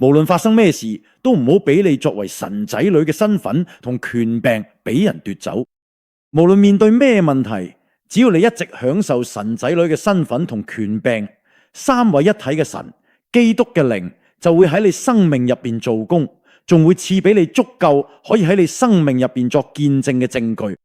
無論發生咩事，都唔好俾你作為神仔女嘅身份同權柄俾人奪走。無論面對咩問題，只要你一直享受神仔女嘅身份同權柄，三位一體嘅神基督嘅靈就會喺你生命入邊做工，仲會賜俾你足夠可以喺你生命入邊作見證嘅證據。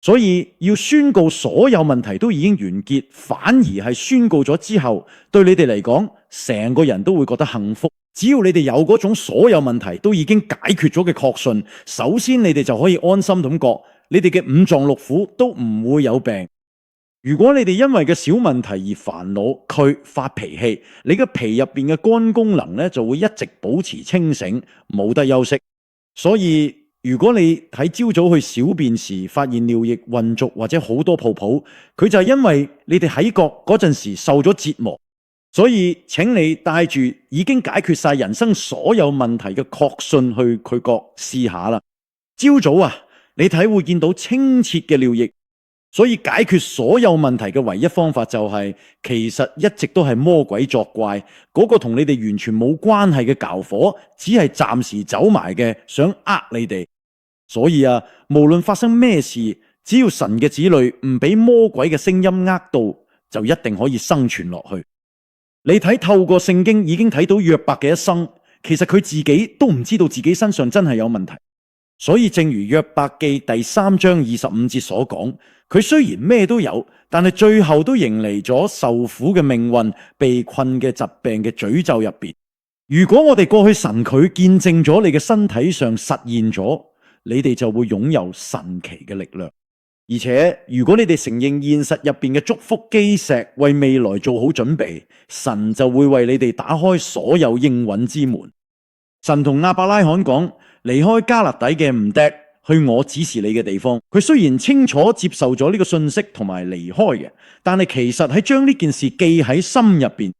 所以要宣告所有問題都已經完結，反而係宣告咗之後，對你哋嚟講，成個人都會覺得幸福。只要你哋有嗰種所有問題都已經解決咗嘅確信，首先你哋就可以安心咁覺，你哋嘅五臟六腑都唔會有病。如果你哋因為嘅小問題而煩惱，佢發脾氣，你嘅脾入邊嘅肝功能咧就會一直保持清醒，冇得休息。所以如果你喺朝早去小便時發現尿液混濁或者好多泡泡，佢就係因為你哋喺嗰陣時受咗折磨。所以請你帶住已經解決晒人生所有問題嘅確信去佢國試下啦。朝早啊，你睇會見到清澈嘅尿液。所以解決所有問題嘅唯一方法就係，其實一直都係魔鬼作怪，嗰個同你哋完全冇關係嘅教火，只係暫時走埋嘅，想呃你哋。所以啊，無論發生咩事，只要神嘅子女唔俾魔鬼嘅聲音呃到，就一定可以生存落去。你睇透過聖經已經睇到約伯嘅一生，其實佢自己都唔知道自己身上真係有問題。所以正如約伯記第3章25節所講，佢雖然咩都有，但係最後都迎嚟咗受苦嘅命運、被困嘅疾病嘅詛咒入邊。如果我哋過去神佢見證咗你嘅身體上實現咗，你哋就會擁有神奇嘅力量。而且如果你哋承認現實入邊嘅祝福基石，為未來做好準備，神就會為你哋打開所有應允之門。神同亞伯拉罕講，離開迦勒底嘅吾珥，去我指示你嘅地方。佢雖然清楚接受咗呢個信息同埋離開嘅，但係其實係將呢件事記喺心入邊。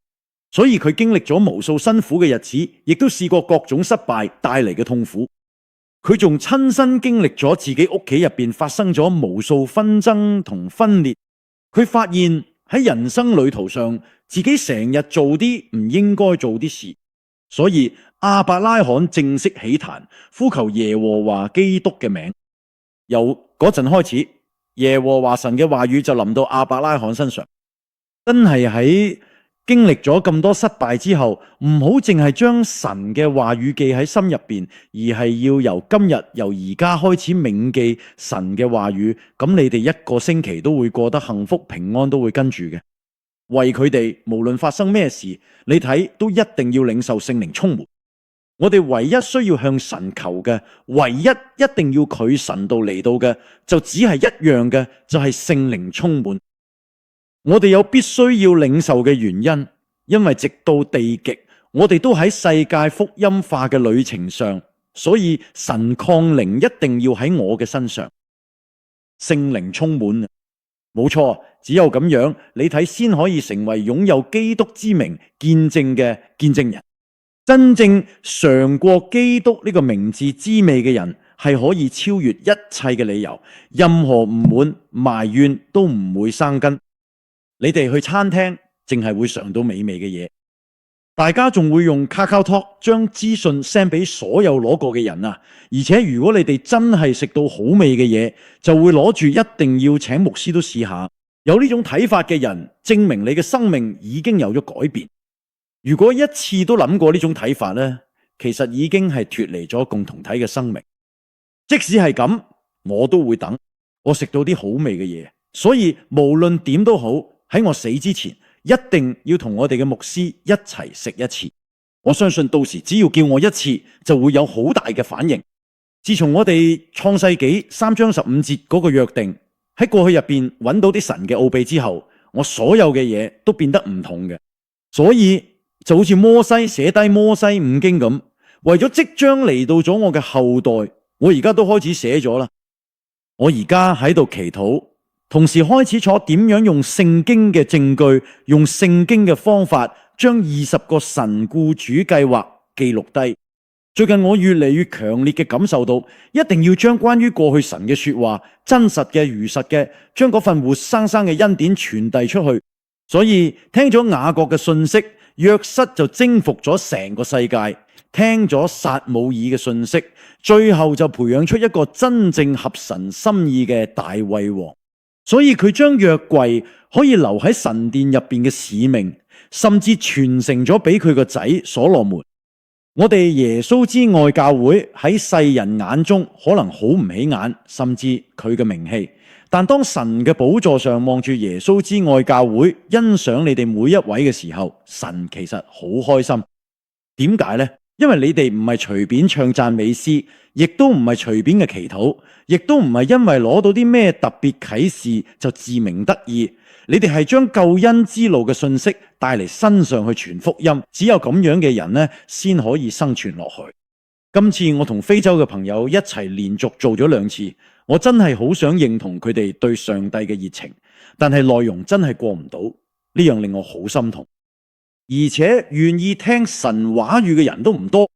所以佢經歷咗無數辛苦嘅日子，亦都試過各種失敗帶嚟嘅痛苦。佢仲親身經歷咗自己屋企入邊發生咗無數紛爭同分裂。佢發現喺人生旅途上，自己成日做啲唔應該做啲事。所以亞伯拉罕正式起壇，呼求耶和華基督嘅名。由嗰陣開始，耶和華神嘅話語就臨到亞伯拉罕身上。真係喺經歷咗咁多失敗之後，唔好淨係將神嘅話語記喺心入邊，而係要由今日由而家開始銘記神嘅話語。咁你哋一個星期都會過得幸福平安，都會跟住嘅。為佢哋無論發生咩事，你睇都一定要領受聖靈充滿。我哋唯一需要向神求嘅，唯一一定要佢神道嚟到嘅，就只係一樣嘅，就係聖靈充滿。我哋有必須要領受嘅原因，因為直到地極，我哋都喺世界福音化嘅旅程上，所以神降臨一定要喺我嘅身上，聖靈充滿。冇錯，只有咁樣，你睇先可以成為擁有基督之名見證嘅見證人。真正嘗過基督呢個名字滋味嘅人，係可以超越一切嘅理由，任何唔滿埋怨都唔會生根。你哋去餐廳淨係會嘗到美味嘅嘢，大家仲會用 KakaoTalk 將資訊 send 俾所有攞過嘅人啊！而且如果你哋真係食到好味嘅嘢，就會攞住一定要請牧師都試下。有呢種睇法嘅人，證明你嘅生命已經有咗改變。如果一次都諗過呢種睇法呢，其實已經係脫離咗共同體嘅生命。即使係咁，我都會等我食到啲好味嘅嘢。所以無論點都好，喺我死之前，一定要同我哋嘅牧師一齊食一次。我相信到時只要叫我一次，就會有好大嘅反應。自從我哋創世紀3章15節嗰個約定喺過去入邊揾到啲神嘅奧秘之後，我所有嘅嘢都變得唔同嘅。所以就好似摩西寫低摩西五經咁，為咗即將嚟到咗我嘅後代，我而家都開始寫咗啦。我而家喺度祈禱，同時開始坐點樣用聖經嘅證據，用聖經嘅方法，將20個神僱主計劃記錄低。最近我越嚟越強烈嘅感受到，一定要將關於過去神嘅說話，真實嘅、如實嘅，將嗰份活生生嘅恩典傳遞出去。所以聽咗雅各嘅信息，約瑟就征服咗成個世界，聽咗撒母耳嘅訊息，最後就培養出一個真正合神心意嘅大衛王。所以佢將約櫃可以留喺神殿入邊嘅使命，甚至傳承咗俾佢個仔所羅門。我哋耶穌之愛教會喺世人眼中可能好唔起眼，甚至佢嘅名氣。但當神嘅寶座上望住耶穌之愛教會，欣賞你哋每一位嘅時候，神其實好開心。點解呢？因為你哋唔係隨便唱讚美詩，亦都唔係隨便嘅祈禱，亦都唔係因為攞到啲咩特別啟示就自鳴得意。你哋係將救恩之路嘅信息帶嚟身上去傳福音，只有咁樣嘅人呢，先可以生存落去。今次我同非洲嘅朋友一齊連續做咗2次，我真係好想認同佢哋對上帝嘅熱情，但係內容真係過唔到，呢樣令我好心痛。而且願意聽神話語嘅人都唔多，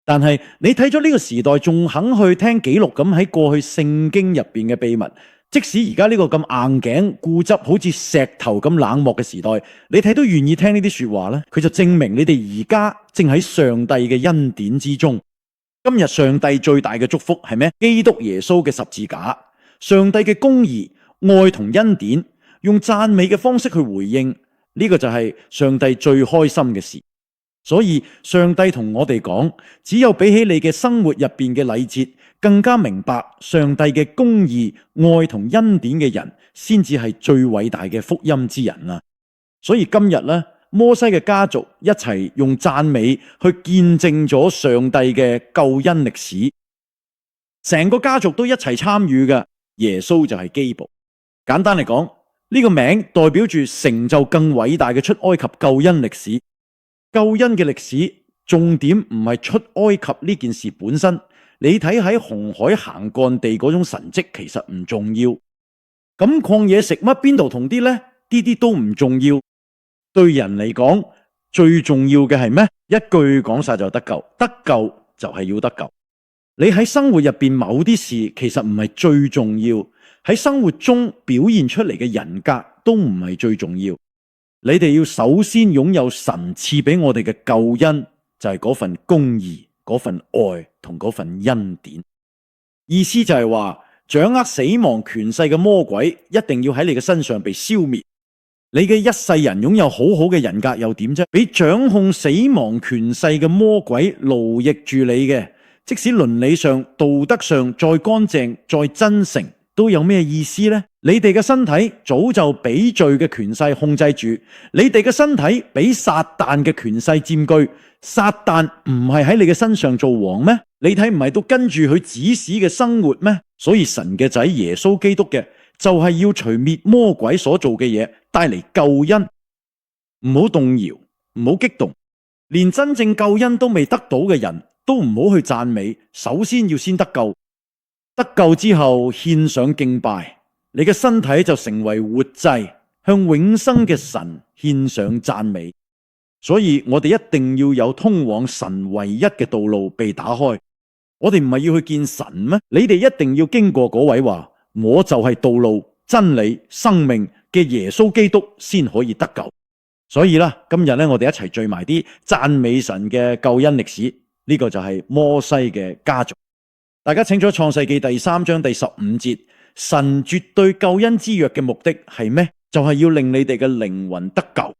但係你睇咗呢個時代仲肯去聽記錄咁喺過去聖經入邊嘅秘密，即使而家呢個咁硬頸固執好似石頭咁冷漠嘅時代，你睇都願意聽呢啲說話呢，佢就證明你哋而家正喺上帝嘅恩典之中。今日上帝最大嘅祝福係咩？基督耶穌嘅十字架，上帝嘅公義、愛同恩典，用讚美嘅方式去回應，呢個就係上帝最開心嘅事。所以上帝同我哋講，只有比起你嘅生活入邊嘅禮節，更加明白上帝嘅公義、愛同恩典嘅人，先至係最偉大嘅福音之人啊！所以今日呢，摩西嘅家族一齊用讚美去見證咗上帝嘅救恩歷史，成個家族都一齊參與嘅。耶穌就係基步。簡單嚟講，呢個名代表住成就更偉大嘅出埃及救恩歷史。救恩嘅歷史重點唔係出埃及呢件事本身，你睇喺紅海行乾地嗰種神蹟其實唔重要。咁曠野食乜邊度同啲呢？啲都唔重要。對人嚟講，最重要嘅係咩？一句講晒就得救，得救就係要得救。你喺生活入邊某啲事其實唔係最重要，喺生活中表現出嚟嘅人格都唔係最重要。你哋要首先擁有神賜俾我哋嘅救恩，就係嗰份公義、嗰份愛同嗰份恩典。意思就係話，掌握死亡權勢嘅魔鬼一定要喺你嘅身上被消滅。你嘅一世人擁有好好嘅人格又點啫？俾掌控死亡權勢嘅魔鬼奴役住你嘅，即使倫理上、道德上再乾淨、再真誠，都有咩意思呢？你哋嘅身體早就俾罪嘅權勢控制住，你哋嘅身體俾撒旦嘅權勢佔據。撒旦唔係喺你嘅身上做王咩？你睇唔係都跟住佢指使嘅生活咩？所以神嘅仔耶穌基督嘅就係要除滅魔鬼所做嘅嘢，帶嚟救恩。唔好動搖，唔好激動，連真正救恩都未得到嘅人都唔好去讚美。首先要先得救，得救之後獻上敬拜，你嘅身體就成為活祭，向永生嘅神獻上讚美。所以我哋一定要有通往神唯一嘅道路被打開。我哋唔係要去見神咩？你哋一定要經過嗰位話，我就係道路、真理、生命嘅耶穌基督先可以得救。所以啦，今日咧，我哋一齊聚埋啲讚美神嘅救恩歷史。呢個就係摩西嘅家族。大家請咗創世記第3章第15節，神絕對救恩之約嘅目的係咩？就係要令你哋嘅靈魂得救。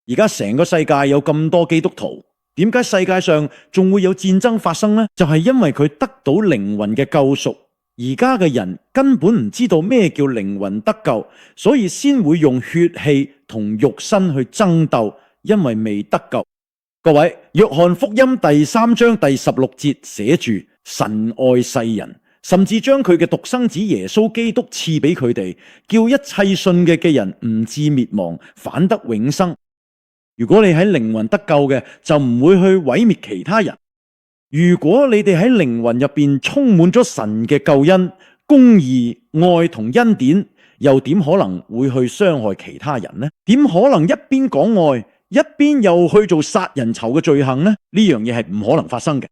而家成個世界有咁多基督徒，點解世界上仲會有戰爭發生呢？就係因為佢得到靈魂嘅救贖。而家嘅人根本唔知道咩叫靈魂得救，所以先會用血氣同肉身去爭鬥，因為未得救。各位，約翰福音第3章第16節寫住，神愛世人，甚至將佢嘅獨生子耶穌基督賜俾佢哋，叫一切信嘅人唔至滅亡，反得永生。如果你喺靈魂得救嘅，就唔會去毀滅其他人。如果你哋喺靈魂入邊充滿咗神嘅救恩、公義、愛同恩典，又點可能會去傷害其他人呢？點可能一邊講愛，一邊又去做殺人囚嘅罪行呢？呢樣嘢係唔可能發生嘅。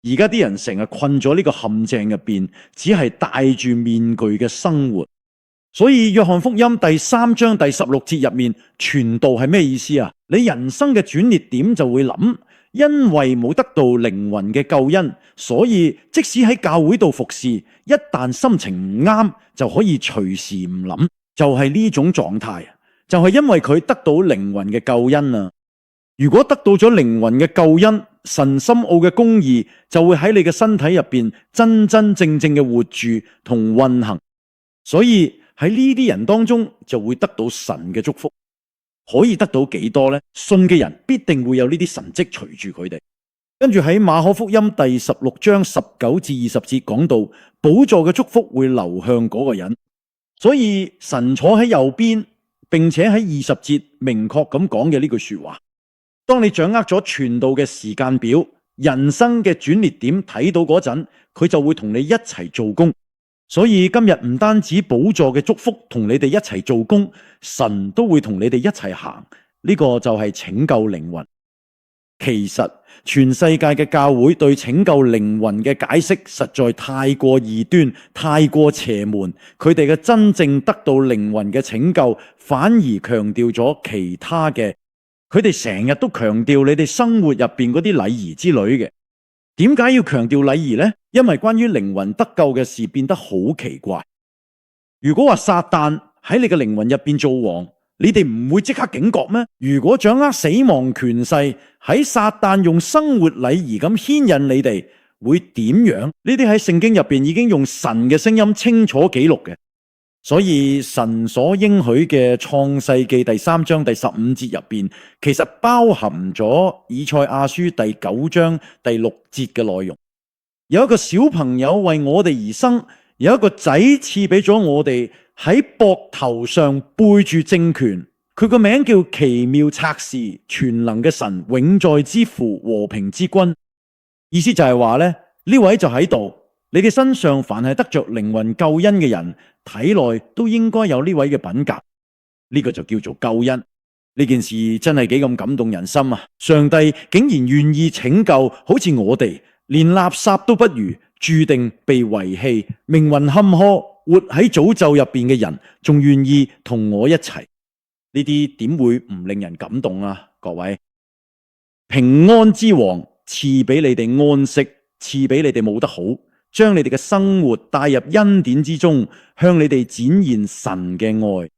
而家啲人成日困咗呢個陷阱入邊，只係戴住面具嘅生活。所以約翰福音第3章第16節入面，傳道係咩意思啊？你人生嘅轉捩點就會諗，因為冇得到靈魂嘅救恩，所以即使喺教會度服侍，一旦心情唔啱，就可以隨時唔諗，就係呢種狀態，就係因為佢得到靈魂嘅救恩啊！如果得到咗靈魂嘅救恩，神深奧嘅公義就會喺你嘅身體入邊真真正正嘅活住同運行，所以喺呢啲人當中就會得到神嘅祝福。可以得到幾多呢？信嘅人必定會有呢啲神蹟隨住佢哋。跟住喺馬可福音第16章19至20節講到，寶座嘅祝福會流向嗰個人。所以神坐喺右邊，並且喺20節明確咁講嘅呢句說話，當你掌握咗傳道嘅時間表，人生嘅轉捩點睇到嗰陣，佢就會同你一齊做工。所以今日唔單止寶座嘅祝福同你哋一齊做工，神都會同你哋一齊行。呢個就係拯救靈魂。其實全世界嘅教會對拯救靈魂嘅解釋實在太過異端，太過邪門。佢哋嘅真正得到靈魂嘅拯救，反而強調咗其他嘅。佢哋成日都強調你哋生活入邊嗰啲禮儀之類嘅。點解要強調禮儀呢？因為關於靈魂得救嘅事變得好奇怪。如果話撒旦喺你嘅靈魂入邊做王，你哋唔會即刻警覺咩？如果掌握死亡權勢，喺撒旦用生活禮儀咁牽引你哋，會點樣？呢啲喺聖經入邊已經用神嘅聲音清楚記錄嘅。所以神所應許嘅創世記第3章第15節入邊，其實包含咗以賽亞書第9章第6節嘅內容。有一個小朋友為我哋而生，有一個仔賜俾咗我哋，喺膊頭上背住政權，佢個名叫奇妙策士、全能嘅神、永在之父、和平之君。意思就係話咧，呢位就喺度，你哋身上凡係得着靈魂救恩嘅人，體內都應該有呢位嘅品格。呢個就叫做救恩。呢件事真係幾咁感動人心啊！上帝竟然願意拯救好似我哋連垃圾都不如，注定被遺棄、命運坎坷、活喺詛咒入邊嘅人，仲願意同我一齊。呢啲點會唔令人感動啊？各位，平安之王賜俾你哋安息，賜俾你哋冇得好，將你哋嘅生活帶入恩典之中，向你哋展現神嘅愛。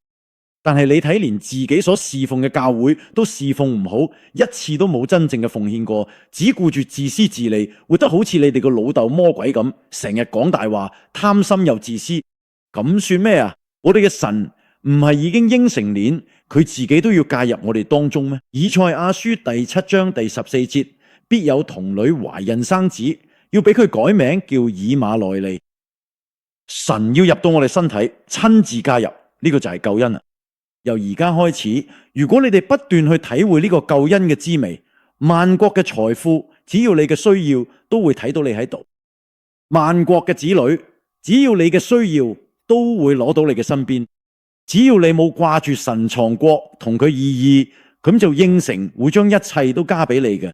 但係你睇，連自己所侍奉嘅教會都侍奉唔好，一次都冇真正嘅奉獻過，只顧住自私自利，活得好似你哋個老豆魔鬼咁，成日講大話，貪心又自私，咁算咩啊？我哋嘅神唔係已經應承年，佢自己都要介入我哋當中咩？以賽亞書第7章第14節，必有童女懷孕生子，要俾佢改名叫以馬內利。神要入到我哋身體，親自介入，呢個就係救恩啊！由而家開始，如果你哋不斷去體會呢個救恩嘅滋味，萬國嘅財富，只要你嘅需要，都會睇到你喺度；萬國嘅子女，只要你嘅需要，都會攞到你嘅身邊。只要你冇掛住神藏國同佢意義，咁就應承會將一切都加俾你嘅。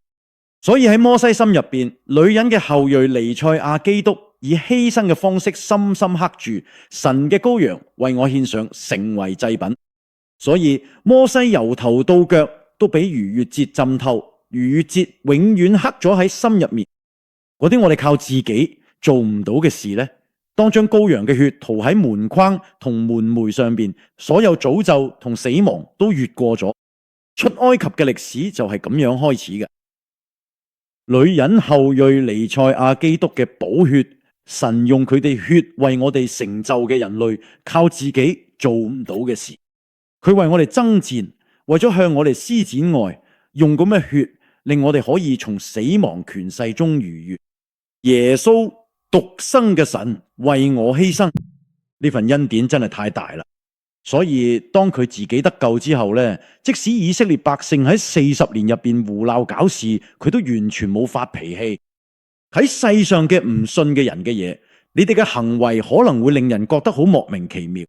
所以喺摩西心入邊，女人嘅後裔彌賽亞基督以犧牲嘅方式深深刻住，神嘅羔羊為我獻上，成為祭品。所以摩西由頭到腳都俾逾越節浸透，逾越節永遠刻咗喺心入面。嗰啲我哋靠自己做唔到嘅事呢，當將羔羊嘅血塗喺門框同門楣上邊，所有詛咒同死亡都越過咗。出埃及嘅歷史就係咁樣開始嘅。女人後裔彌賽亞基督嘅寶血，神用佢哋血為我哋成就嘅人類靠自己做唔到嘅事。佢為我哋爭戰，為咗向我哋施展愛，用咁嘅血令我哋可以從死亡權勢中逾越。耶穌獨生嘅神為我犧牲，呢份恩典真係太大啦。所以當佢自己得救之後呢，即使以色列百姓喺40年入邊胡鬧搞事，佢都完全冇發脾氣。喺世上嘅唔信嘅人嘅嘢，你哋嘅行為可能會令人覺得好莫名其妙。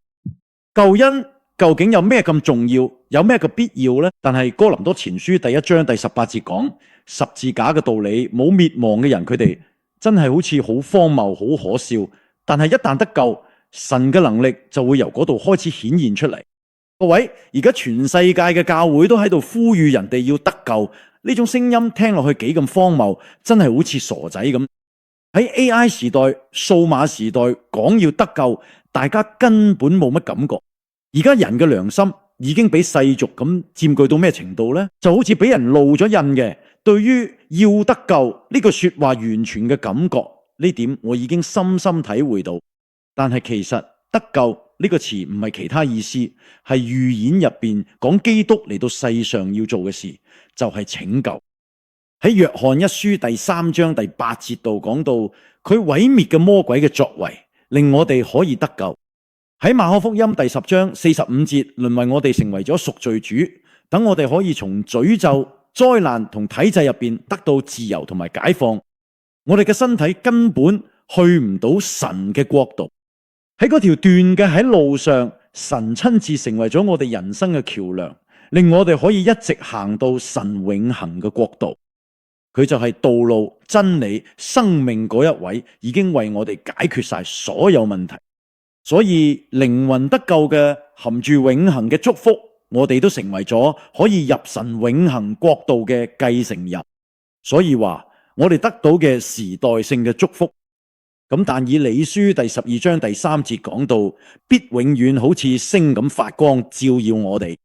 救恩究竟有咩咁重要？有咩嘅必要呢？但係哥林多前書第1章第18節講十字架嘅道理，冇滅亡嘅人，佢哋真係好似好荒謬、好可笑。但係一旦得救，神嘅能力就會由嗰度開始顯現出嚟。各位，而家全世界嘅教會都喺度呼籲人哋要得救，呢種聲音聽落去幾咁荒謬，真係好似傻仔咁。喺 AI 時代、數碼時代講要得救，大家根本冇乜感覺。而家人嘅良心已經俾世俗咁佔據到咩程度呢？就好似俾人露咗印嘅，對於要得救呢句說話完全嘅感覺，呢點我已經深深體會到。但係其實得救呢個詞唔係其他意思，係預言入邊講基督嚟到世上要做嘅事，就係拯救。喺約翰一書第3章第8節度講到，佢毀滅嘅魔鬼嘅作為，令我哋可以得救。喺馬可福音第10章45節，淪為我哋成為咗贖罪主，等我哋可以從詛咒、災難同體制入邊得到自由同埋解放。我哋嘅身體根本去唔到神嘅國度。喺嗰條斷嘅喺路上，神親自成為咗我哋人生嘅橋樑，令我哋可以一直行到神永恆嘅國度。佢就係道路、真理、生命嗰一位，已經為我哋解決晒所有問題。所以靈魂得救嘅含住永恆嘅祝福，我哋都成為咗可以入神永恆國度嘅繼承人。所以話我哋得到嘅時代性嘅祝福。咁但以理書第12章第3節講到，必永遠好似星咁發光，照耀我哋。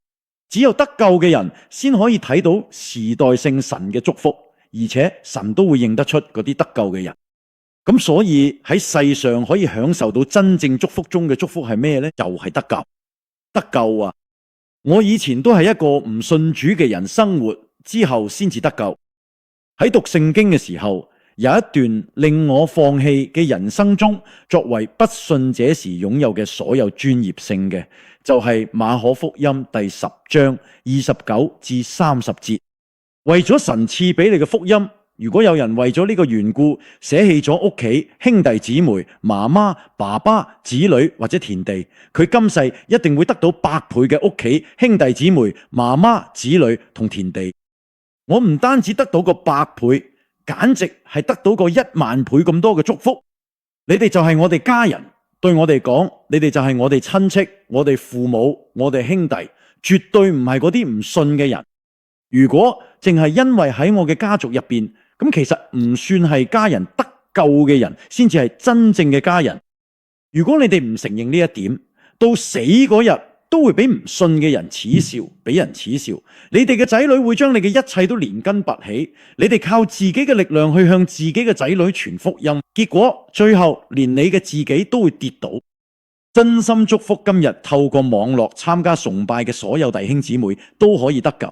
只有得救嘅人先可以睇到時代性神嘅祝福，而且神都會認得出嗰啲得救嘅人。咁所以喺世上可以享受到真正祝福中嘅祝福係咩呢？就係得救。得救啊！我以前都係一個唔信主嘅人，生活之後先至得救。喺讀聖經嘅時候，有一段令我放棄嘅人生中，作為不信者時擁有嘅所有專業性嘅，就係馬可福音第10章29至30節。為咗神賜俾你嘅福音，如果有人為咗呢個緣故捨棄咗屋企、兄弟姊妹、媽媽、爸爸、子女或者田地，佢今世一定會得到100倍嘅屋企、兄弟姊妹、媽媽、子女同田地。我唔單止得到個100倍，簡直係得到個10000倍咁多嘅祝福。你哋就係我哋家人，對我哋講，你哋就係我哋親戚、我哋父母、我哋兄弟，絕對唔係嗰啲唔信嘅人。如果淨係因為喺我嘅家族入邊，咁其實唔算係家人，得救嘅人先至係真正嘅家人。如果你哋唔承認呢一點，到死嗰日都會俾唔信嘅人恥笑，俾人恥笑。你哋嘅仔女會將你嘅一切都連根拔起，你哋靠自己嘅力量去向自己嘅仔女傳福音，結果最後連你嘅自己都會跌倒。真心祝福今日透過網絡參加崇拜嘅所有弟兄姊妹都可以得救。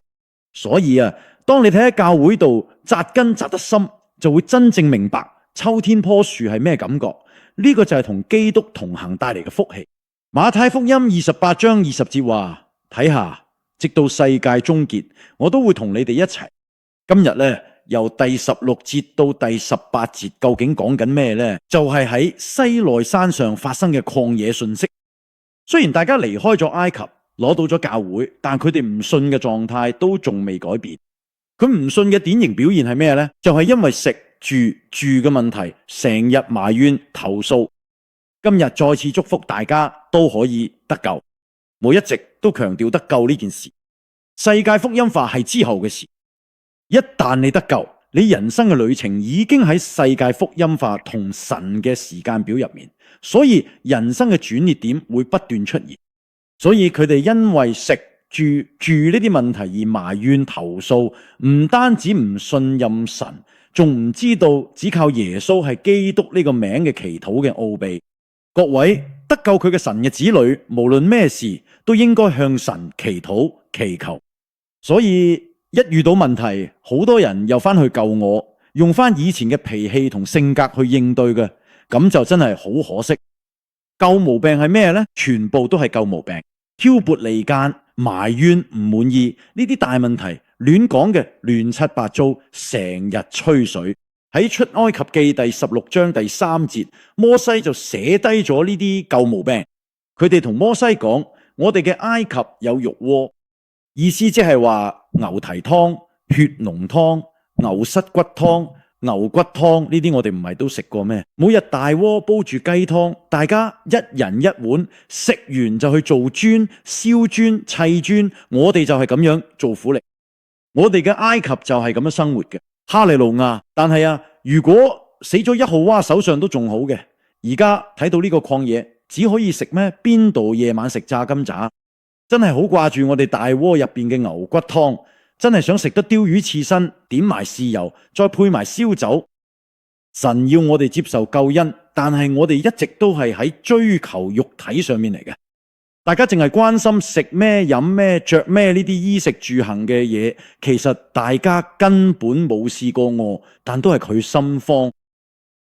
所以啊，當你睇喺教會度扎根扎得深，就會真正明白秋天棵樹係咩感覺。呢個就係同基督同行帶嚟嘅福氣。馬太福音28章20節話：睇下，直到世界終結，我都會同你哋一齊。今日咧，由第16節到第18節，究竟講緊咩呢？就係喺西奈山上發生嘅曠野訊息。雖然大家離開咗埃及，攞到咗教會，但佢哋唔信嘅狀態都仲未改變。佢唔信嘅典型表現係咩呢？就係因為食住嘅問題，成日埋怨投訴。今日再次祝福大家都可以得救。我一直都強調得救呢件事，世界福音化係之後嘅事。一旦你得救，你人生嘅旅程已經喺世界福音化同神嘅時間表入面，所以人生嘅轉捩點會不斷出現。所以佢哋因為食住呢啲問題而埋怨投訴，唔單止唔信任神，仲唔知道只靠耶穌係基督呢個名嘅祈禱嘅奧秘。各位得救佢嘅神嘅子女，無論咩事都應該向神祈禱祈求。所以一遇到問題，好多人又翻去救我，用翻以前嘅脾氣同性格去應對嘅，咁就真係好可惜。舊毛病係咩呢？全部都係舊毛病，挑撥離間、埋怨唔滿意呢啲大問題，亂講嘅亂七八糟，成日吹水。喺出埃及記第16章第3節，摩西就寫低咗呢啲舊毛病。佢哋同摩西講：我哋嘅埃及有肉鍋，意思即係話牛蹄湯、血濃湯、牛膝骨湯、牛骨湯呢啲我哋唔係都食過咩？每日大鍋煲住雞湯，大家一人一碗，食完就去做磚、燒磚、砌磚，我哋就係咁樣做苦力。我哋嘅埃及就係咁樣生活嘅。哈利路亞！但係啊，如果死咗1號娃手上都仲好嘅，而家睇到呢個曠野，只可以食咩？邊度夜晚食炸金渣？真係好掛住我哋大鍋入邊嘅牛骨湯。真係想食得鯛魚刺身，點埋豉油，再配埋燒酒。神要我哋接受救恩，但係我哋一直都係喺追求肉體上面嚟嘅。大家淨係關心食咩、飲咩、着咩呢啲衣食住行嘅嘢，其實大家根本冇試過餓，但都係佢心慌。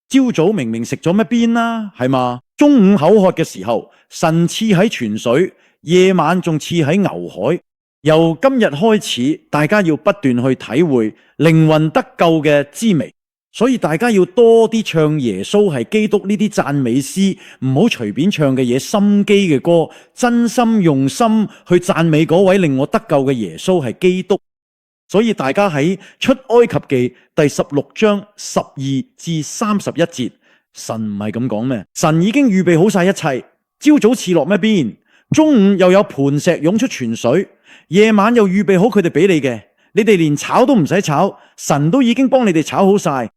朝早明明食咗咩邊啦，係嘛？中午口渴嘅時候，神賜喺泉水，夜晚仲賜喺牛海。由今日開始，大家要不斷去體會靈魂得救嘅滋味，所以大家要多啲唱耶穌係基督呢啲讚美詩，唔好隨便唱嘅嘢，心機嘅歌，真心用心去讚美嗰位令我得救嘅耶穌係基督。所以大家喺出埃及記第16章12至31節，神唔係咁講咩？神已經預備好晒一切，朝早賜落咩邊，中午又有磐石湧出泉水，夜晚又預備好佢哋俾你嘅，你哋連炒都唔使炒，神都已經幫你哋炒好晒。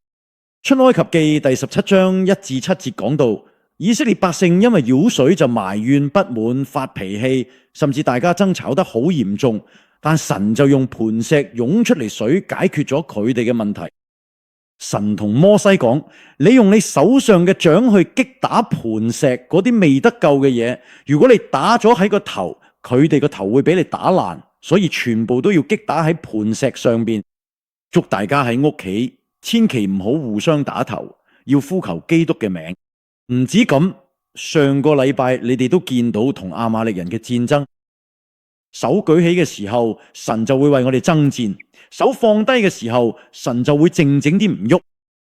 出埃及記第17章1至7節講到，以色列百姓因為舀水就埋怨不滿，發脾氣，甚至大家爭吵得好嚴重，但神就用磐石湧出嚟水解決咗佢哋嘅問題。神同摩西講，你用你手上嘅杖去擊打磐石嗰啲未得救嘅嘢，如果你打咗喺個頭，佢哋個頭會俾你打爛，所以全部都要擊打喺磐石上邊。祝大家喺屋企千祈唔好互相打頭，要呼求基督嘅名。唔止咁，上個禮拜你哋都見到同亞瑪力人嘅戰爭，手舉起嘅時候，神就會為我哋爭戰；手放低嘅時候，神就會靜靜啲唔喐。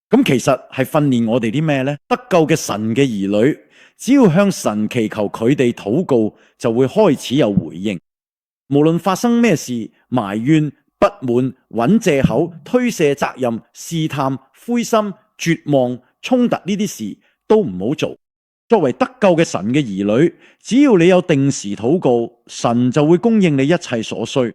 咁其實係訓練我哋啲咩呢？得救嘅神嘅兒女，只要向神祈求佢哋禱告，就會開始有回應。無論發生咩事，埋怨、不滿、揾藉口、推卸責任、試探、灰心、絕望、衝突呢啲事都唔好做。作為得救嘅神嘅兒女，只要你有定時禱告，神就會供應你一切所需。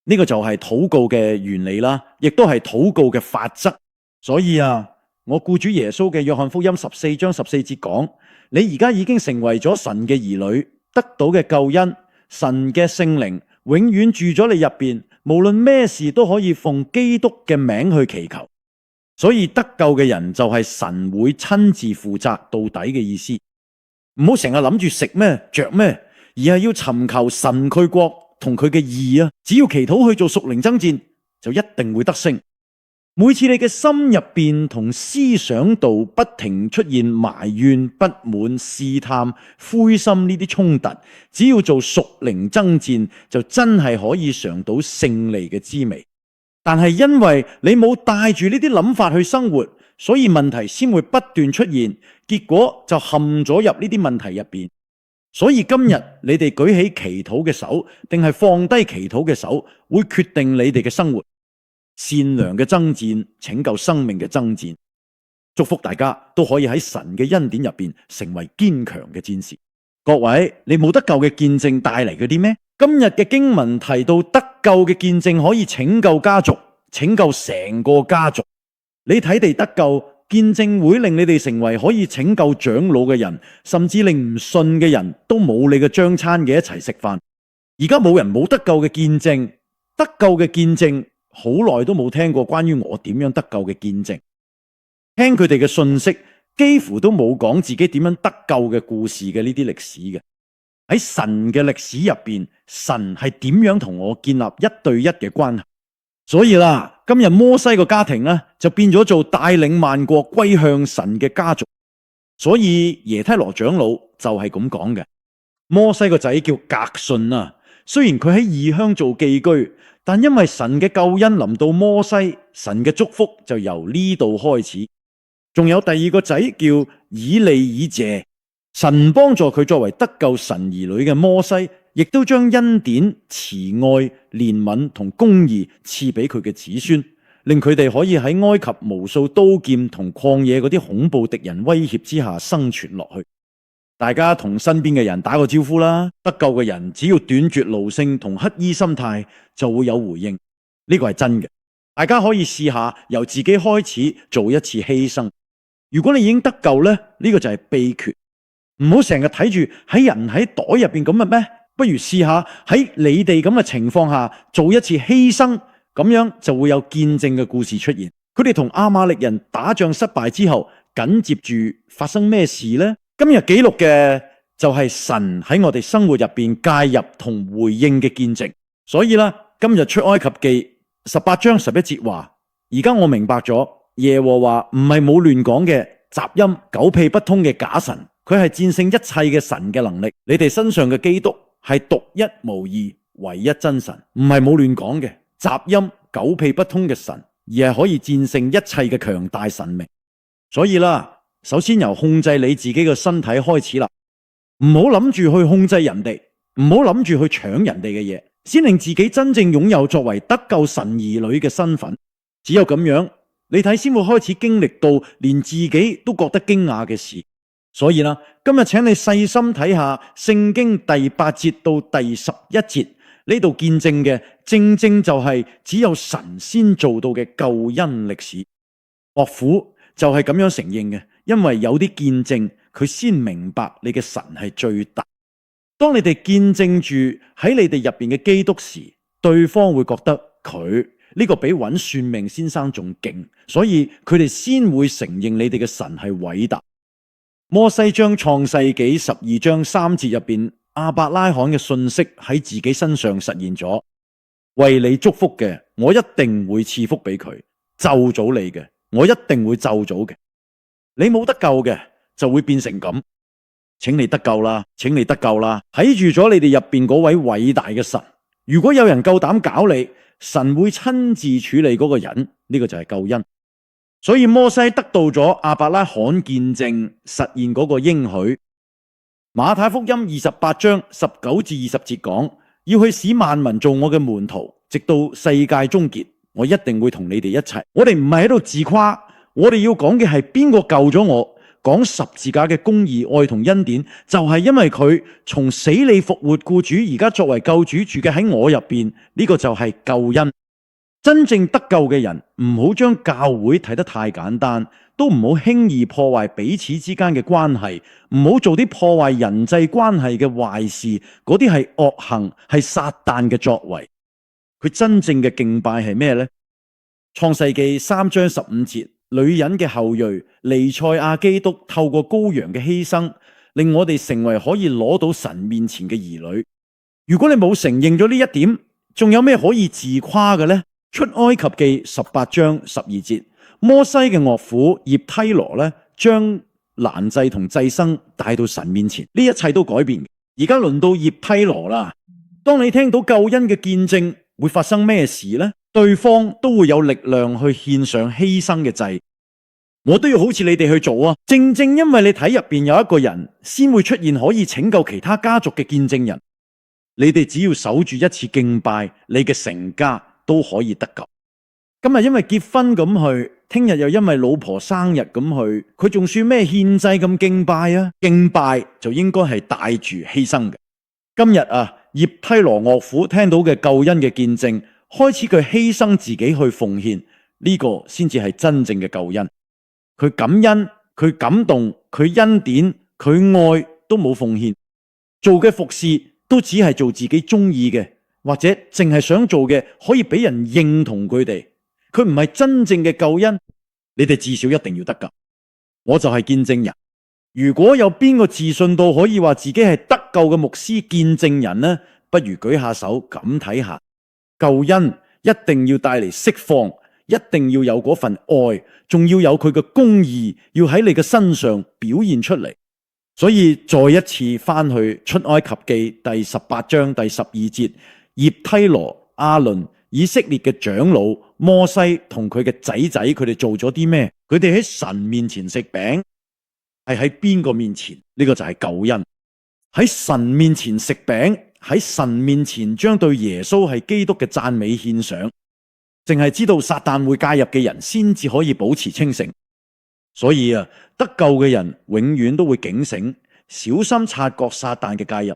呢個就係禱告嘅原理啦，亦都係禱告嘅法則。所以啊，我雇主耶穌嘅約翰福音14章14節講，你而家已經成為咗神嘅兒女，得到嘅救恩，神嘅聖靈永遠住咗你入邊，無論咩事都可以奉基督嘅名去祈求。所以得救嘅人就係神會親自負責到底嘅意思。唔好成日諗住食咩着咩，而係要尋求神佢國同佢嘅義啊！只要祈禱去做屬靈爭戰，就一定會得勝。每次你嘅心入邊同思想度不停出現埋怨、不滿、試探、灰心呢啲衝突，只要做屬靈爭戰，就真係可以嘗到勝利嘅滋味。但係因為你冇帶住呢啲諗法去生活，所以問題先會不斷出現，結果就陷咗入呢啲問題入邊。所以今日你哋舉起祈禱嘅手，定係放低祈禱嘅手，會決定你哋嘅生活。善良嘅爭戰，拯救生命嘅爭戰。祝福大家都可以喺神嘅恩典入邊成為堅強嘅戰士。各位，你冇得救嘅見證帶嚟嗰啲咩？今日嘅經文提到得救嘅見證可以拯救家族，拯救成個家族。你睇地得救見證會令你哋成為可以拯救長老嘅人，甚至令唔信嘅人都冇你嘅張餐嘅一齊食飯。而家冇人冇得救嘅見證，得救嘅見證好耐都冇聽過關於我點樣得救嘅見證。聽佢哋嘅信息，幾乎都冇講自己點樣得救嘅故事嘅呢啲歷史嘅。喺神嘅歷史入邊，神係點樣同我建立一對一嘅關係。所以啦，今日摩西個家庭呢，就變咗做帶領萬國歸向神嘅家族。所以耶梯羅長老就係咁講嘅。摩西個仔叫革順啊，雖然佢喺異鄉做寄居，但因為神嘅救恩臨到摩西，神嘅祝福就由呢度開始。仲有第二個仔叫以利以謝，神幫助佢作為得救神兒女嘅摩西，亦都將恩典、慈愛、憐憫同公義賜俾佢嘅子孫。令佢哋可以喺埃及無數刀劍同曠野嗰啲恐怖敵人威脅之下生存落去。大家同身邊嘅人打個招呼啦，得救嘅人只要斷絕奴性同乞衣心態就會有回應，呢個係真嘅。大家可以試下由自己開始做一次犧牲。如果你已經得救呢，呢個就係秘訣。唔好成日睇住喺人喺袋入邊咁嘅咩，不如試下喺你哋咁嘅情況下做一次犧牲，咁樣就會有見證嘅故事出現。佢哋同亞瑪力人打仗失敗之後，緊接住發生咩事呢？今日記錄嘅就係神喺我哋生活入邊介入同回應嘅見證。所以啦，今日出埃及記18章11節話，而家我明白咗，耶和華唔係冇亂講嘅雜音、狗屁不通嘅假神，佢係戰勝一切嘅神嘅能力。你哋身上嘅基督係獨一無二、唯一真神，唔係冇亂講嘅雜音、狗屁不通嘅神，而係可以戰勝一切嘅強大神明。所以啦，首先由控制你自己嘅身體開始啦，唔好諗住去控制人哋，唔好諗住去搶人哋嘅嘢，先令自己真正擁有作為得救神兒女嘅身份。只有咁樣，你睇先會開始經歷到連自己都覺得驚訝嘅事。所以啦，今日請你細心睇下聖經第8節到第11節，呢度見證嘅正正就係只有神先做到嘅救恩歷史。岳父就係咁樣承認嘅，因為有啲見證佢先明白你嘅神係最大。當你哋見證住喺你哋入邊嘅基督時，對方會覺得佢呢個比揾算命先生仲勁，所以佢哋先會承認你哋嘅神係偉大。摩西將創世紀12章3節入邊亞伯拉罕嘅信息喺自己身上實現咗，為你祝福嘅，我一定會賜福俾佢；咒詛你嘅，我一定會咒詛嘅。你冇得救嘅，就會變成咁。請你得救啦，請你得救啦！睇住咗你哋入邊嗰位偉大嘅神。如果有人夠膽搞你，神會親自處理嗰個人，呢個就係救恩。所以摩西得到咗亞伯拉罕見證實現嗰個應許。馬太福音28章19至20節講，要去使萬民做我嘅門徒，直到世界終結，我一定會同你哋一齊。我哋唔係喺度自誇，我哋要講嘅係邊個救咗我，講十字架嘅公義、愛同恩典，就係因為佢從死裏復活，僱主而家作為救主住嘅喺我入邊，呢個就係救恩。真正得救嘅人，唔好將教會睇得太簡單，都唔好輕易破壞彼此之間嘅關係，唔好做啲破壞人際關係嘅壞事，嗰啲係惡行，係撒旦嘅作為。佢真正嘅敬拜係咩呢？創世記3章15節，女人嘅後裔彌賽亞基督透過羔羊嘅犧牲，令我哋成為可以攞到神面前嘅兒女。如果你冇承認咗呢一點，仲有咩可以自誇嘅呢？出埃及記18章12節，摩西嘅岳父葉忒羅咧，將燔祭同祭牲帶到神面前，呢一切都改變。而家輪到葉忒羅啦。當你聽到救恩嘅見證，會發生咩事呢？對方都會有力量去獻上犧牲嘅祭。我都要好似你哋去做啊！正正因為你睇入邊有一個人，先會出現可以拯救其他家族嘅見證人。你哋只要守住一次敬拜，你嘅成家都可以得救。今日因為結婚咁去，聽日又因為老婆生日咁去，佢仲算咩獻祭咁敬拜啊？敬拜就應該係帶住犧牲嘅。今日啊，葉忒羅岳父聽到嘅救恩嘅見證，開始佢犧牲自己去奉獻，呢個先至係真正嘅救恩。佢感恩，佢感動，佢恩典，佢愛都冇奉獻，做嘅服侍都只係做自己中意嘅，或者淨係想做嘅可以俾人認同佢哋。佢唔係真正嘅救恩，你哋至少一定要得救。我就係見證人。如果有邊個自信到可以話自己係得救嘅牧師見證人呢？不如舉下手咁睇下。救恩一定要帶嚟釋放，一定要有嗰份愛，仲要有佢嘅公義，要喺你嘅身上表現出嚟。所以再一次翻去出埃及記第18章第12節，葉忒羅、亞倫、以色列嘅長老摩西同佢嘅仔仔，佢哋做咗啲咩？佢哋喺神面前食餅，係喺邊個面前？呢個就係救恩。喺神面前食餅，喺神面前將對耶穌係基督嘅讚美獻上。淨係知道撒旦會介入嘅人先至可以保持清醒。所以得救嘅人永遠都會警醒，小心察覺撒旦嘅介入。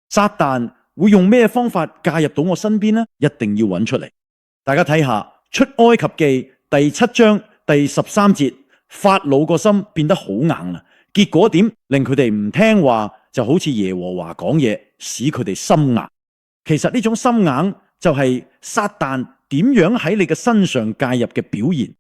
撒旦會用咩方法介入到我身邊呢？一定要揾出嚟。大家睇下出埃及記第7章第13節，法老個心變得好硬啦，結果點？令佢哋唔聽話，就好似耶和華講嘢，使佢哋心硬。其實呢種心硬就係撒旦點樣喺你嘅身上介入嘅表現。